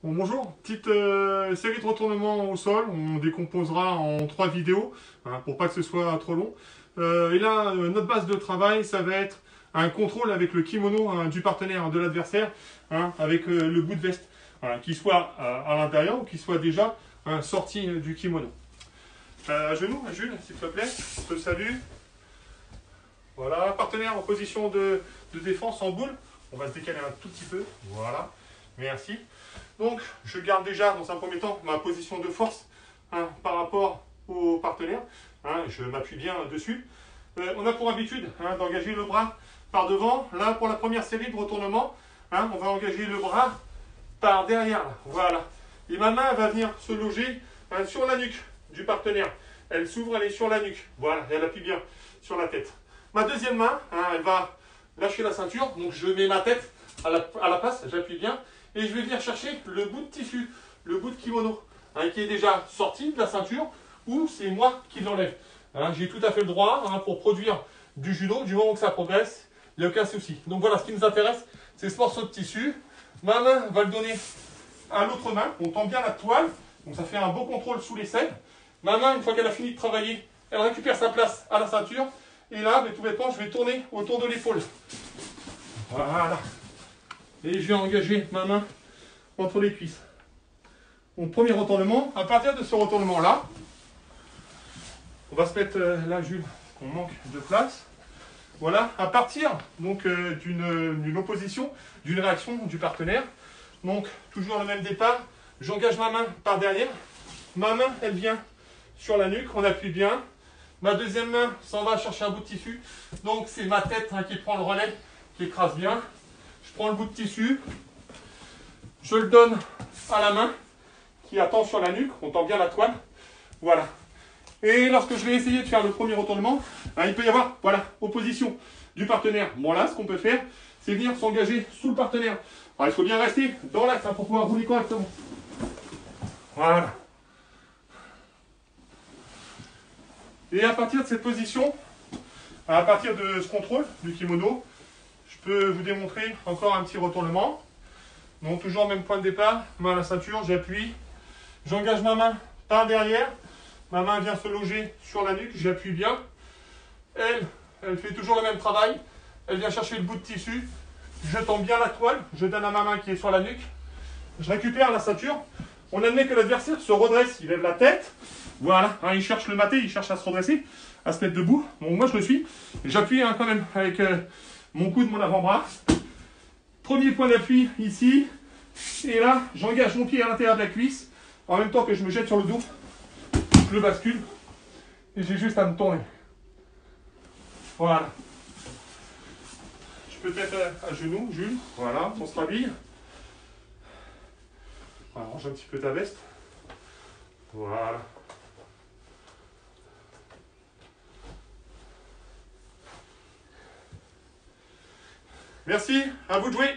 Bon, bonjour, petite série de retournements au sol. On décomposera en 3 vidéos hein, pour pas que ce soit trop long. Et là, notre base de travail, ça va être un contrôle avec le kimono hein, du partenaire, de l'adversaire, hein, avec le bout de veste, hein, qu'il soit à l'intérieur ou qu'il soit déjà sorti du kimono. À genoux, Jules, s'il te plaît, je te salue. Voilà, partenaire en position de défense en boule. On va se décaler un tout petit peu. Voilà, merci. Donc, je garde déjà dans un premier temps ma position de force hein, par rapport au partenaire. Hein, je m'appuie bien dessus. On a pour habitude hein, d'engager le bras par devant. Là, pour la première série de retournements, hein, on va engager le bras par derrière. Là. Voilà. Et ma main va venir se loger hein, sur la nuque du partenaire. Elle s'ouvre, elle est sur la nuque. Voilà, et elle appuie bien sur la tête. Ma deuxième main, hein, elle va lâcher la ceinture. Donc, je mets ma tête à la place, j'appuie bien. Et je vais venir chercher le bout de tissu, le bout de kimono, hein, qui est déjà sorti de la ceinture, ou c'est moi qui l'enlève. Hein, j'ai tout à fait le droit hein, pour produire du judo, du moment que ça progresse, il n'y a aucun souci. Donc voilà, ce qui nous intéresse, c'est ce morceau de tissu. Ma main va le donner à l'autre main, on tend bien la toile, donc ça fait un beau contrôle sous l'aisselle. Ma main, une fois qu'elle a fini de travailler, elle récupère sa place à la ceinture. Et là, tout bêtement, je vais tourner autour de l'épaule. Voilà. Et je vais engager ma main entre les cuisses. Mon premier retournement, à partir de ce retournement-là, on va se mettre là, Jules, on manque de place. Voilà, à partir donc d'une opposition, d'une réaction du partenaire. Donc, toujours le même départ. J'engage ma main par derrière. Ma main, elle vient sur la nuque, on appuie bien. Ma deuxième main s'en va chercher un bout de tissu. Donc, c'est ma tête hein, qui prend le relais, qui écrase bien. Je prends le bout de tissu, je le donne à la main qui attend sur la nuque, on tend bien la toile. Voilà. Et lorsque je vais essayer de faire le premier retournement, hein, il peut y avoir, voilà, opposition du partenaire. Bon là, ce qu'on peut faire, c'est venir s'engager sous le partenaire. Alors, il faut bien rester dans l'axe hein, pour pouvoir rouler correctement. Voilà. Et à partir de cette position, à partir de ce contrôle du kimono, je peux vous démontrer encore un petit retournement. Donc toujours au même point de départ, main à la ceinture, j'appuie. J'engage ma main par derrière. Ma main vient se loger sur la nuque, j'appuie bien. Elle fait toujours le même travail. Elle vient chercher le bout de tissu. Je tends bien la toile, je donne à ma main qui est sur la nuque. Je récupère la ceinture. On admet que l'adversaire se redresse, il lève la tête. Voilà, hein, il cherche le maté, il cherche à se redresser, à se mettre debout. Bon, moi je le suis. J'appuie hein, quand même avec mon coude, mon avant-bras. Premier point d'appui ici. Et là, j'engage mon pied à l'intérieur de la cuisse. En même temps que je me jette sur le dos. Je le bascule. Et j'ai juste à me tourner. Voilà. Je peux être à genoux, Jules. Voilà, on se rhabille. Voilà, range un petit peu ta veste. Voilà. Merci, à vous de jouer.